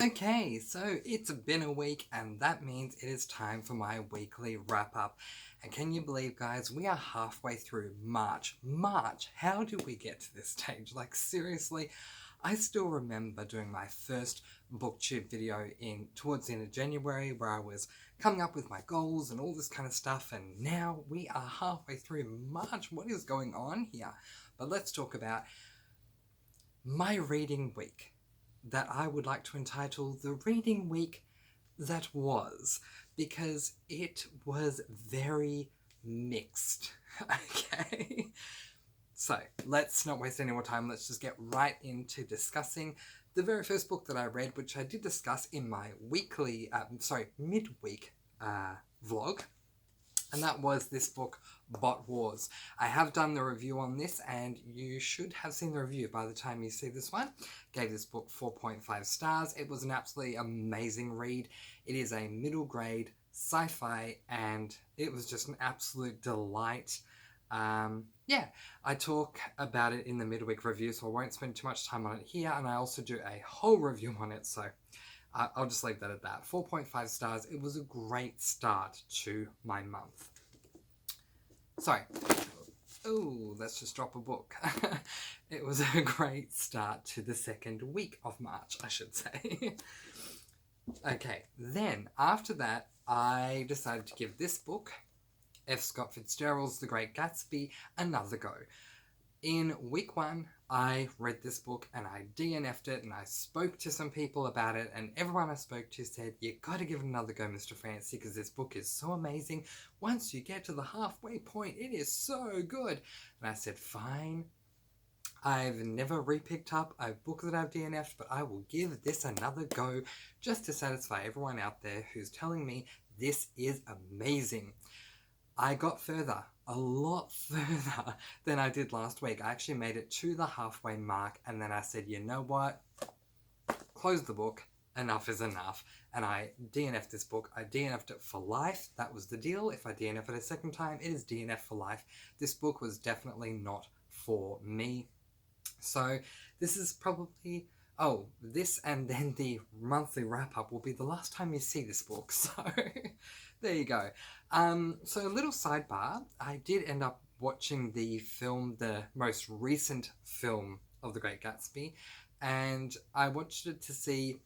Okay, so it's been a week, and that means it is time for my weekly wrap up. And can you believe, guys, we are halfway through March. March, how did we get to this stage? Like, seriously, I still remember doing my first booktube video towards the end of January where I was coming up with my goals and all this kind of stuff, and now we are halfway through March. What is going on here? But let's talk about my reading week that I would like to entitle The Reading Week That Was, because it was very mixed. Okay? So, let's not waste any more time. Let's just get right into discussing the very first book that I read, which I did discuss in my midweek vlog. And that was this book, Bot Wars. I have done the review on this, and you should have seen the review by the time you see this one. Gave this book 4.5 stars. It was an absolutely amazing read. It is a middle grade sci-fi, and it was just an absolute delight. Yeah, I talk about it in the midweek review, so I won't spend too much time on it here, and I also do a whole review on it, so I'll just leave that at that. 4.5 stars. It was a great start to my month. Sorry. Oh, let's just drop a book. It was a great start to the second week of March, I should say. Okay, then after that, I decided to give this book, F. Scott Fitzgerald's The Great Gatsby, another go. In week one, I read this book and I DNF'd it, and I spoke to some people about it, and everyone I spoke to said, you gotta give it another go, Mr. Francy, because this book is so amazing. Once you get to the halfway point, it is so good. And I said, fine. I've never repicked up a book that I've DNF'd, but I will give this another go just to satisfy everyone out there who's telling me this is amazing. I got further, a lot further than I did last week. I actually made it to the halfway mark, and then I said, you know what? Close the book. Enough is enough. And I DNF'd this book. I DNF'd it for life. That was the deal. If I DNF it a second time, it is DNF for life. This book was definitely not for me. So this is probably... Oh, this and then the monthly wrap-up will be the last time you see this book, so there you go. So a little sidebar, I did end up watching the most recent film of The Great Gatsby, and I watched it to see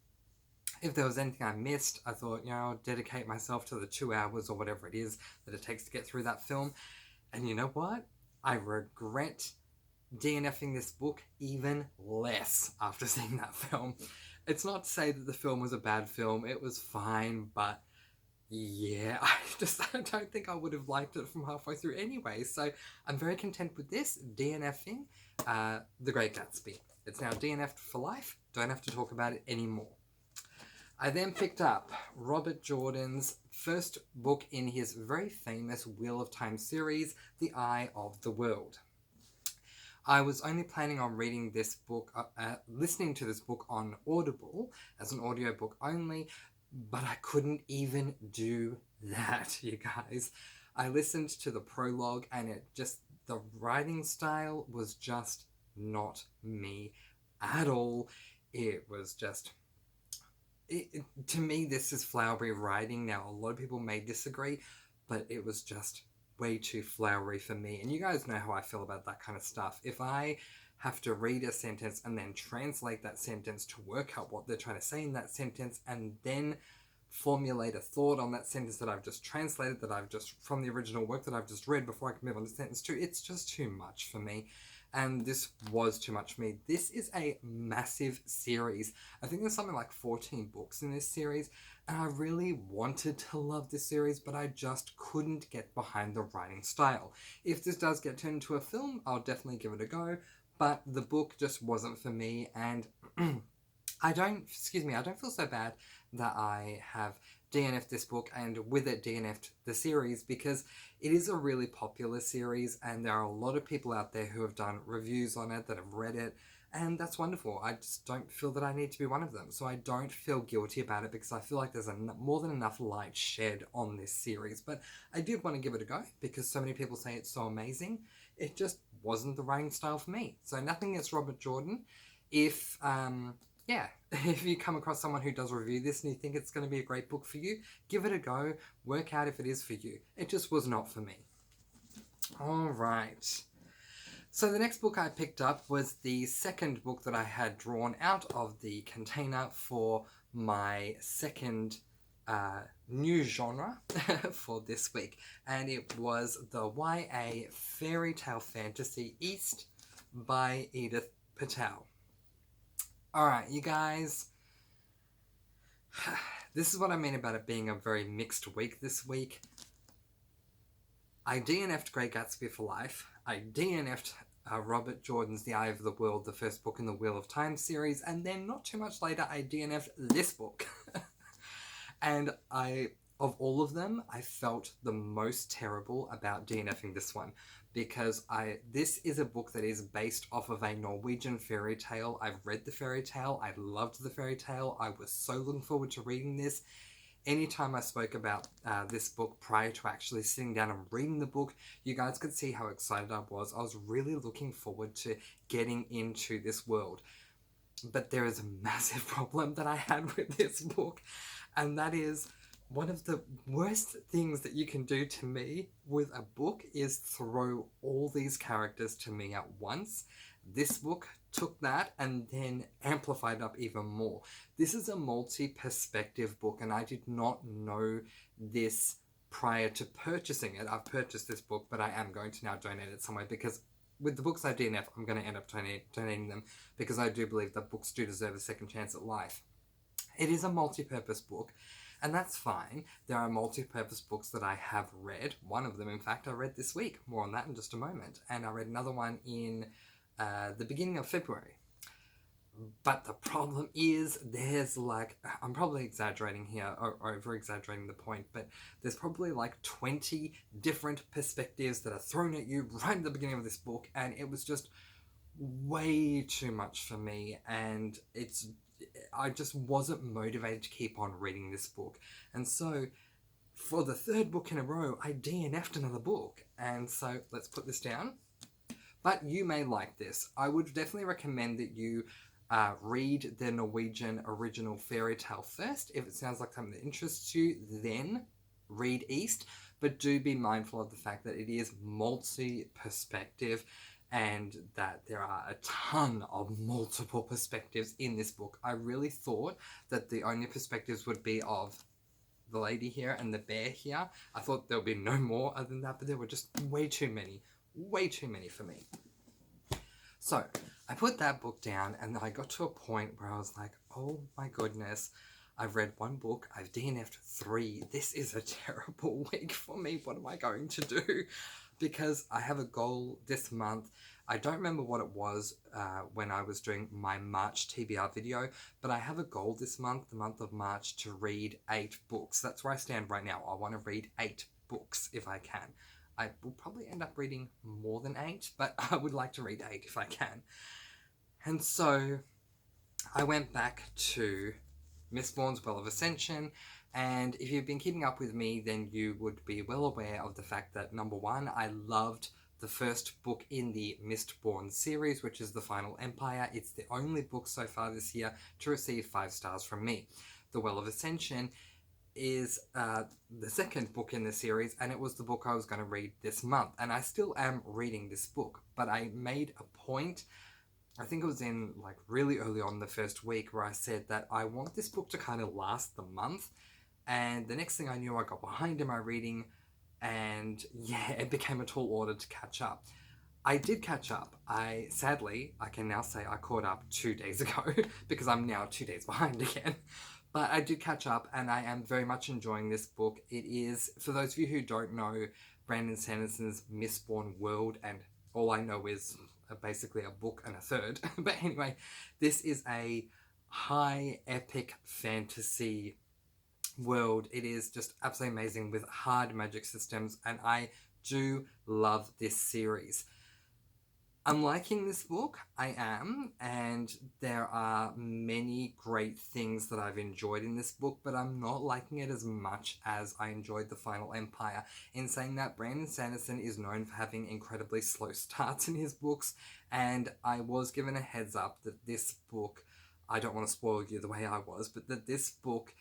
if there was anything I missed. I thought, I'll dedicate myself to the 2 hours or whatever it is that it takes to get through that film, and you know what? I regret DNFing this book even less after seeing that film. It's not to say that the film was a bad film, it was fine, but yeah, I don't think I would have liked it from halfway through anyway, so I'm very content with this, DNFing The Great Gatsby. It's now DNF'd for life, don't have to talk about it anymore. I then picked up Robert Jordan's first book in his very famous Wheel of Time series, The Eye of the World. I was only planning on reading this book, listening to this book on Audible as an audiobook only, but I couldn't even do that, you guys. I listened to the prologue, and the writing style was just not me at all. It was just... to me, this is flowery writing. Now, a lot of people may disagree, but it was just way too flowery for me. And you guys know how I feel about that kind of stuff. If I have to read a sentence and then translate that sentence to work out what they're trying to say in that sentence, and then formulate a thought on that sentence that I've just translated, from the original work that I've just read before I can move on to sentence 2, it's just too much for me. And this was too much for me. This is a massive series. I think there's something like 14 books in this series, and I really wanted to love this series, but I just couldn't get behind the writing style. If this does get turned into a film, I'll definitely give it a go, but the book just wasn't for me, and I don't feel so bad that I have DNF'd this book and with it DNF'd the series, because it is a really popular series and there are a lot of people out there who have done reviews on it, that have read it, and that's wonderful. I just don't feel that I need to be one of them, so I don't feel guilty about it because I feel like there's more than enough light shed on this series. But I did want to give it a go because so many people say it's so amazing. It just wasn't the writing style for me. So nothing against Robert Jordan. If yeah, if you come across someone who does review this and you think it's going to be a great book for you, give it a go, work out if it is for you. It just was not for me. Alright. So the next book I picked up was the second book that I had drawn out of the container for my second new genre for this week. And it was the YA Fairy Tale Fantasy East by Edith Patel. Alright, you guys. This is what I mean about it being a very mixed week this week. I DNF'd Great Gatsby for life. I DNF'd Robert Jordan's The Eye of the World, the first book in the Wheel of Time series, and then not too much later I DNF'd this book. And of all of them, I felt the most terrible about DNFing this one, because this is a book that is based off of a Norwegian fairy tale. I've read the fairy tale, I loved the fairy tale, I was so looking forward to reading this. Anytime I spoke about this book prior to actually sitting down and reading the book, you guys could see how excited I was. I was really looking forward to getting into this world. But there is a massive problem that I had with this book, and that is one of the worst things that you can do to me with a book is throw all these characters to me at once. This book took that and then amplified up even more. This is a multi-perspective book, and I did not know this prior to purchasing it. I've purchased this book, but I am going to now donate it somewhere, because with the books I DNF, I'm going to end up donating them, because I do believe that books do deserve a second chance at life. It is a multi-purpose book, and that's fine. There are multi-purpose books that I have read. One of them, in fact, I read this week. More on that in just a moment. And I read another one in the beginning of February. But the problem is there's I'm probably exaggerating here, or over-exaggerating the point, but there's probably 20 different perspectives that are thrown at you right at the beginning of this book, and it was just way too much for me, and I just wasn't motivated to keep on reading this book. And so for the third book in a row, I DNF'd another book, and so let's put this down. But you may like this. I would definitely recommend that you read the Norwegian original fairy tale first. If it sounds like something that interests you, then read East. But do be mindful of the fact that it is multi-perspective, and that there are a ton of multiple perspectives in this book. I really thought that the only perspectives would be of the lady here and the bear here. I thought there would be no more other than that, but there were just way too many for me. So I put that book down, and I got to a point where I was like, oh my goodness, I've read one book, I've DNF'd 3. This is a terrible week for me. What am I going to do? Because I have a goal this month. I don't remember what it was when I was doing my March TBR video, but I have a goal this month, the month of March, to read 8 books. That's where I stand right now. I want to read 8 books if I can. I will probably end up reading more than 8, but I would like to read 8 if I can. And so I went back to Mistborn's Well of Ascension, and if you've been keeping up with me, then you would be well aware of the fact that, number one, I loved the first book in the Mistborn series, which is The Final Empire. It's the only book so far this year to receive 5 stars from me. The Well of Ascension is the second book in the series, and it was the book I was going to read this month, and I still am reading this book, but I made a point, I think it was in really early on the first week, where I said that I want this book to kind of last the month, and the next thing I knew, I got behind in my reading, and yeah, it became a tall order to catch up. I did catch up. Sadly, I can now say I caught up 2 days ago, because I'm now 2 days behind again. But I did catch up, and I am very much enjoying this book. It is, for those of you who don't know Brandon Sanderson's Mistborn world, and all I know is basically a book and a third. But anyway, this is a high epic fantasy world. It is just absolutely amazing with hard magic systems, and I do love this series. I'm liking this book, I am, and there are many great things that I've enjoyed in this book, but I'm not liking it as much as I enjoyed The Final Empire. In saying that, Brandon Sanderson is known for having incredibly slow starts in his books, and I was given a heads up that this book, I don't want to spoil you the way I was, but that this book,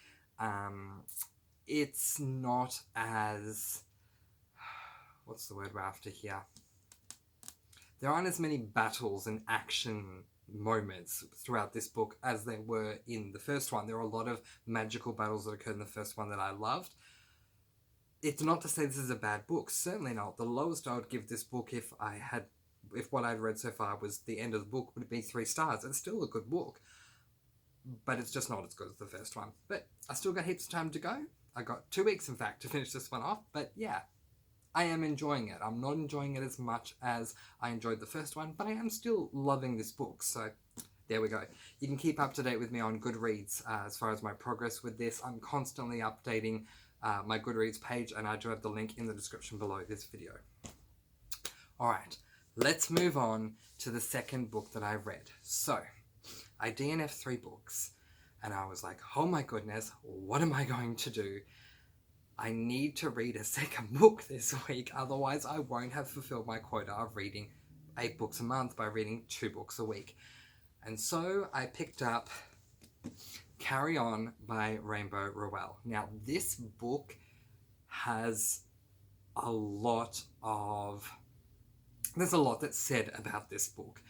it's not as, what's the word we're after here? There aren't as many battles and action moments throughout this book as there were in the first one. There are a lot of magical battles that occurred in the first one that I loved. It's not to say this is a bad book, certainly not. The lowest I would give this book if what I'd read so far was the end of the book would be 3 stars. It's still a good book, but it's just not as good as the first one. But I still got heaps of time to go. I got 2 weeks, in fact, to finish this one off. But yeah, I am enjoying it. I'm not enjoying it as much as I enjoyed the first one, but I am still loving this book. So there we go. You can keep up to date with me on Goodreads as far as my progress with this. I'm constantly updating my Goodreads page, and I do have the link in the description below this video. Alright, let's move on to the second book that I read. So, I DNF'd 3 books, and I was like, oh my goodness, what am I going to do? I need to read a second book this week, otherwise I won't have fulfilled my quota of reading 8 books a month by reading 2 books a week. And so I picked up Carry On by Rainbow Rowell. Now, this book has there's a lot that's said about this book.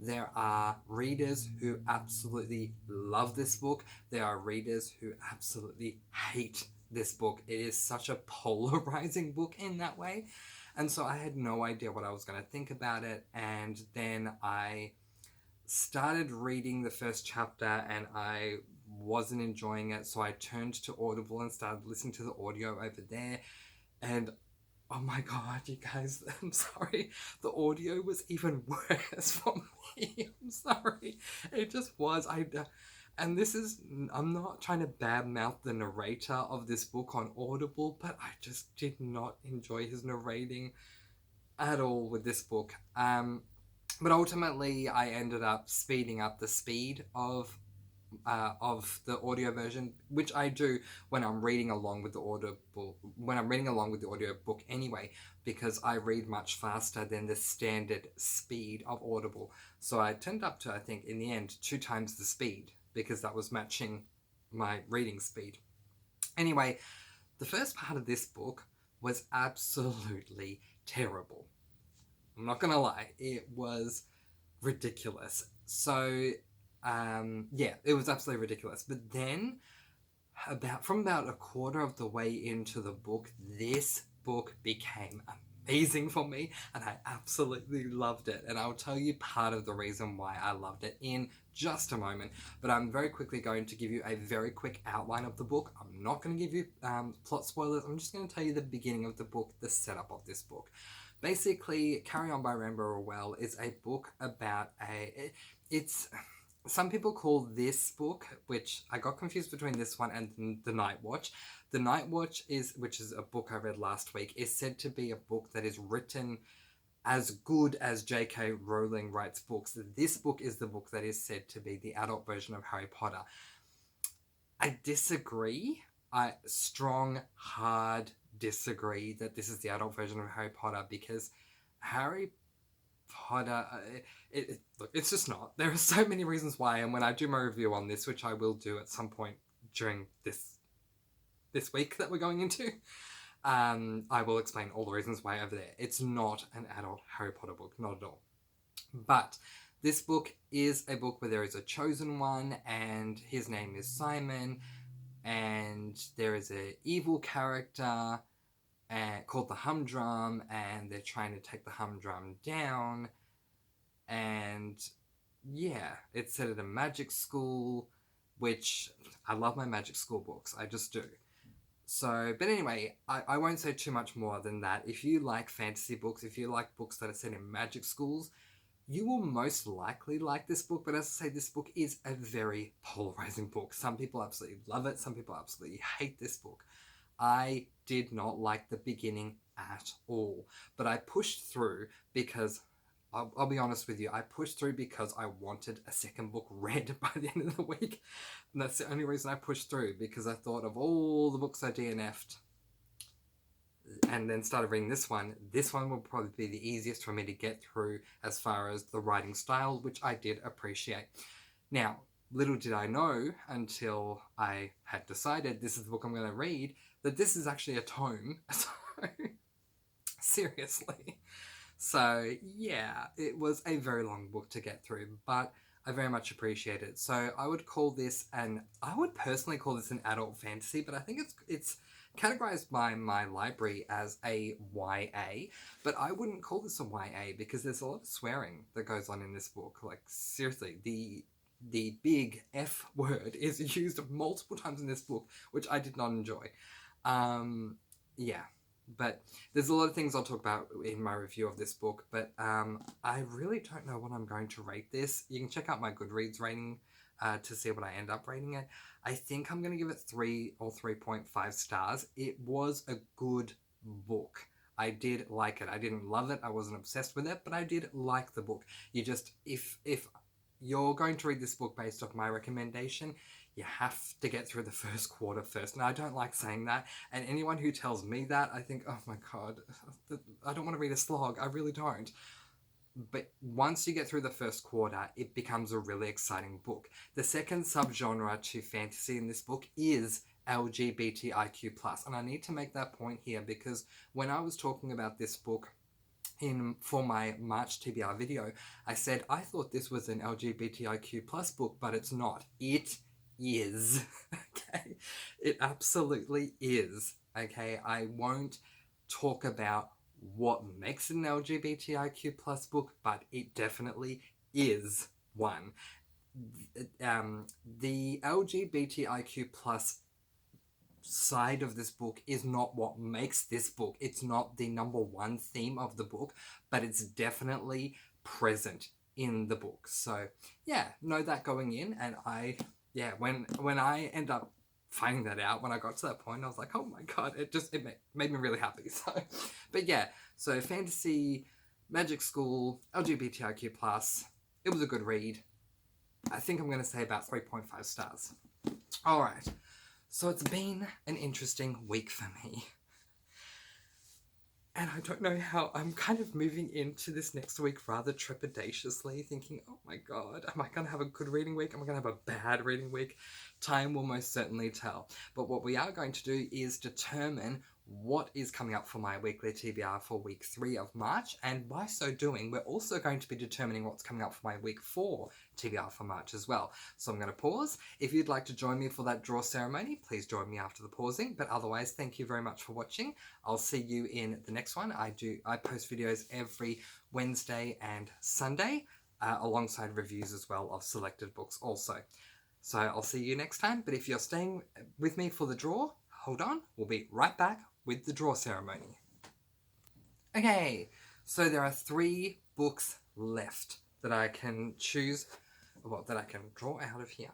There are readers who absolutely love this book. There are readers who absolutely hate this book. It is such a polarizing book in that way. And so I had no idea what I was going to think about it. And then I started reading the first chapter and I wasn't enjoying it. So I turned to Audible and started listening to the audio over there. And oh my god, you guys, I'm sorry. The audio was even worse for me. I'm sorry. It just was. And this is, I'm not trying to badmouth the narrator of this book on Audible, but I just did not enjoy his narrating at all with this book. But ultimately, I ended up speeding up the speed of the audio version, which I do when I'm reading along with the audio book anyway, because I read much faster than the standard speed of Audible. So I turned up to, I think, in the end, 2 times the speed, because that was matching my reading speed. Anyway, the first part of this book was absolutely terrible. I'm not gonna lie, it was ridiculous. So, yeah, it was absolutely ridiculous. But then, from about a quarter of the way into the book, this book became amazing for me, and I absolutely loved it. And I'll tell you part of the reason why I loved it in just a moment. But I'm very quickly going to give you a very quick outline of the book. I'm not going to give you plot spoilers. I'm just going to tell you the beginning of the book, the setup of this book. Basically, Carry On by Rainbow Rowell is a book about some people call this book, which I got confused between this one and The Night Watch. The Night Watch, which is a book I read last week, is said to be a book that is written as good as J.K. Rowling writes books. This book is the book that is said to be the adult version of Harry Potter. I disagree. I hard disagree that this is the adult version of Harry Potter, because Harry Potter, look, it's just not. There are so many reasons why, and when I do my review on this, which I will do at some point during this week that we're going into, I will explain all the reasons why over there. It's not an adult Harry Potter book, not at all. But this book is a book where there is a chosen one, and his name is Simon, and there is an evil character called the Humdrum, and they're trying to take the Humdrum down. And yeah, it's set at a magic school, which I love my magic school books. I just do. So, but anyway, I won't say too much more than that. If you like fantasy books, if you like books that are set in magic schools, you will most likely like this book. But as I say, this book is a very polarizing book. Some people absolutely love it. Some people absolutely hate this book. I did not like the beginning at all. But I pushed through because, I'll be honest with you, I pushed through because I wanted a second book read by the end of the week. And that's the only reason I pushed through, because I thought of all the books I DNF'd and then started reading this one. This one will probably be the easiest for me to get through as far as the writing style, which I did appreciate. Now, little did I know until I had decided this is the book I'm going to read, that this is actually a tome. So, seriously. So, yeah, it was a very long book to get through, but I very much appreciate it. So, I would personally call this an adult fantasy, but I think it's categorized by my library as a YA, but I wouldn't call this a YA because there's a lot of swearing that goes on in this book. Like, seriously, the big F word is used multiple times in this book, which I did not enjoy. Yeah, but there's a lot of things I'll talk about in my review of this book, but I really don't know what I'm going to rate this. You can check out my Goodreads rating to see what I end up rating it. I think I'm going to give it 3 or 3.5 stars. It was a good book. I did like it. I didn't love it. I wasn't obsessed with it, but I did like the book. You just, if you're going to read this book based off my recommendation, you have to get through the first quarter first. And I don't like saying that. And anyone who tells me that, I think, oh my God, I don't want to read a slog. I really don't. But once you get through the first quarter, it becomes a really exciting book. The second subgenre to fantasy in this book is LGBTIQ+. And I need to make that point here because when I was talking about this book for my March TBR video, I said I thought this was an LGBTIQ+ book, but it's not. It is. Okay? It absolutely is. Okay? I won't talk about what makes it an LGBTIQ+ book, but it definitely is one. The LGBTIQ+ side of this book is not what makes this book. It's not the number one theme of the book, but it's definitely present in the book. So yeah, know that going in. And when I end up finding that out, when I got to that point, I was like, oh my God, it made me really happy. So, but yeah, so fantasy, magic school, LGBTIQ+, it was a good read. I think I'm going to say about 3.5 stars. All right. So it's been an interesting week for me. And I don't know how I'm kind of moving into this next week rather trepidatiously, thinking, oh my God, am I going to have a good reading week? Am I going to have a bad reading week? Time will most certainly tell. But what we are going to do is determine what is coming up for my weekly TBR for week 3 of March. And by so doing, we're also going to be determining what's coming up for my week 4 TBR for March as well. So I'm going to pause. If you'd like to join me for that draw ceremony, please join me after the pausing. But otherwise, thank you very much for watching. I'll see you in the next one. I post videos every Wednesday and Sunday, alongside reviews as well of selected books also. So I'll see you next time. But if you're staying with me for the draw, hold on. We'll be right back with the draw ceremony. Okay, so there are 3 books left that I can choose, well, that I can draw out of here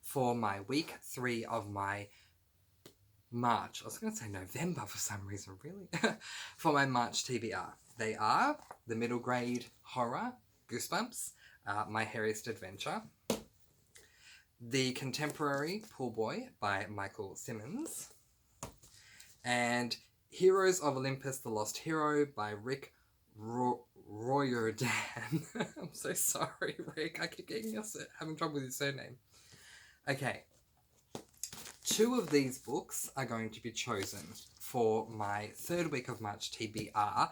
for my week 3 of my March. I was going to say November for some reason, really. For my March TBR. They are the middle grade horror, Goosebumps, My Hairiest Adventure, the contemporary Pool Boy by Michael Simmons, and Heroes of Olympus, The Lost Hero by Rick Riordan. I'm so sorry, Rick. I keep having trouble with your surname. Okay. 2 of these books are going to be chosen for my 3rd week of March TBR.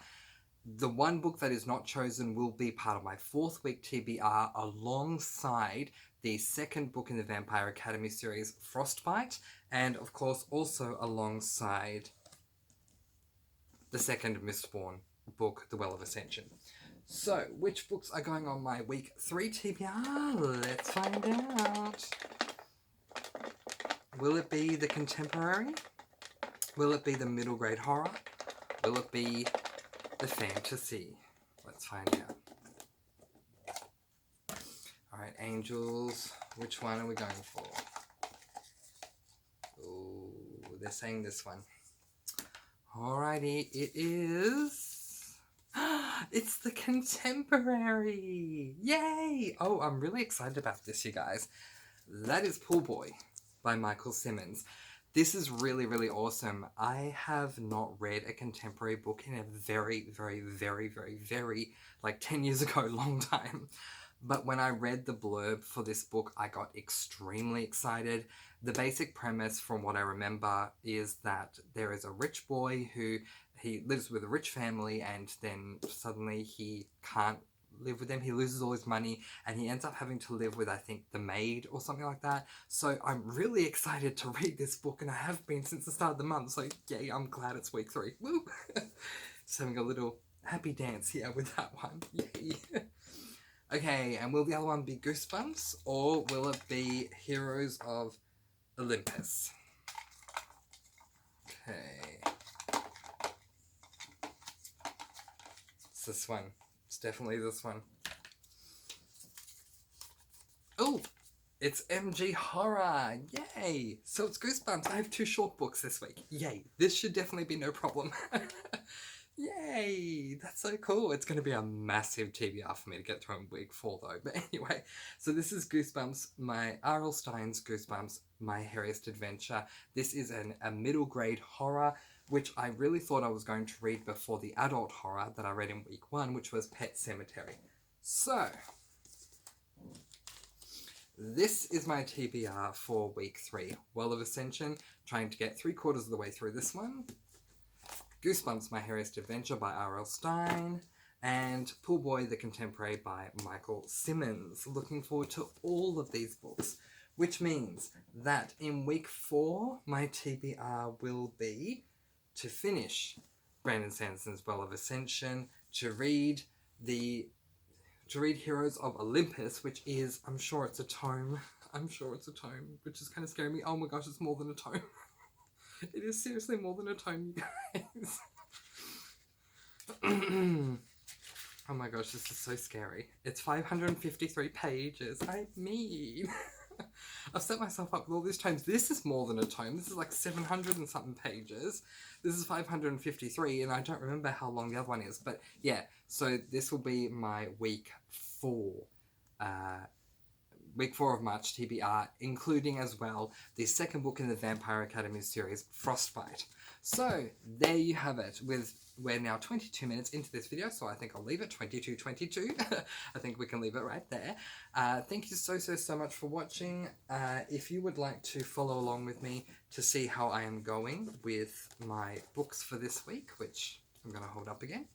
The one book that is not chosen will be part of my 4th week TBR alongside the 2nd book in the Vampire Academy series, Frostbite, and of course also alongside the 2nd Mistborn book, The Well of Ascension. So, which books are going on my week 3 TBR? Let's find out. Will it be the contemporary? Will it be the middle grade horror? Will it be the fantasy? Let's find out. Alright, angels. Which one are we going for? Oh, they're saying this one. Alrighty, it is... It's the contemporary! Yay! Oh, I'm really excited about this, you guys. That is Pool Boy by Michael Simmons. This is really, really awesome. I have not read a contemporary book in a very, very, very, very, very, like 10 years ago, long time. But when I read the blurb for this book, I got extremely excited. The basic premise, from what I remember, is that there is a rich boy who he lives with a rich family, and then suddenly he can't live with them. He loses all his money, and he ends up having to live with, I think, the maid or something like that. So I'm really excited to read this book, and I have been since the start of the month. So yay, I'm glad it's week 3. Woo! Just having a little happy dance here with that one. Yay! Okay, and will the other one be Goosebumps, or will it be Heroes of Olympus? Okay. It's this one. It's definitely this one. Oh! It's MG Horror! Yay! So it's Goosebumps. I have 2 short books this week. Yay! This should definitely be no problem. Yay! That's so cool. It's going to be a massive TBR for me to get through in week 4 though. But anyway, so this is Goosebumps, my R.L. Stine's Goosebumps, My Hairiest Adventure. This is a middle grade horror, which I really thought I was going to read before the adult horror that I read in week 1, which was Pet Sematary. So, this is my TBR for week 3. Well of Ascension, trying to get 3/4 of the way through this one. Goosebumps, My Hairiest Adventure by R.L. Stine, and Pool Boy, the Contemporary by Michael Simmons. Looking forward to all of these books, which means that in week 4, my TBR will be to finish Brandon Sanderson's Well of Ascension, to read Heroes of Olympus, which is, I'm sure it's a tome, which is kind of scaring me. Oh my gosh, it's more than a tome. It is seriously more than a tome, you guys. Oh my gosh, this is so scary. It's 553 pages. I mean, I've set myself up with all these tomes. This is more than a tome. This is like 700 and something pages. This is 553, and I don't remember how long the other one is. But yeah, so this will be my week 4. Week 4 of March TBR, including as well the second book in the Vampire Academy series, Frostbite. So, there you have it. We're now 22 minutes into this video, so I think I'll leave it 22. I think we can leave it right there. Thank you so much for watching. If you would like to follow along with me to see how I am going with my books for this week, which I'm going to hold up again,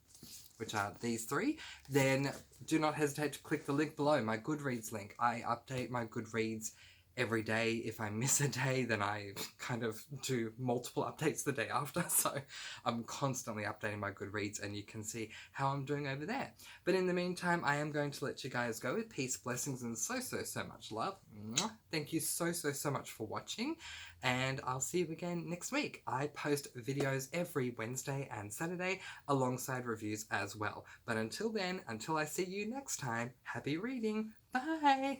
which are these 3, then do not hesitate to click the link below, my Goodreads link. I update my Goodreads every day. If I miss a day, then I kind of do multiple updates the day after. So I'm constantly updating my Goodreads, and you can see how I'm doing over there. But in the meantime, I am going to let you guys go with peace, blessings, and so much love. Thank you so much for watching, and I'll see you again next week. I post videos every Wednesday and Saturday alongside reviews as well. But until then, until I see you next time, happy reading. Bye!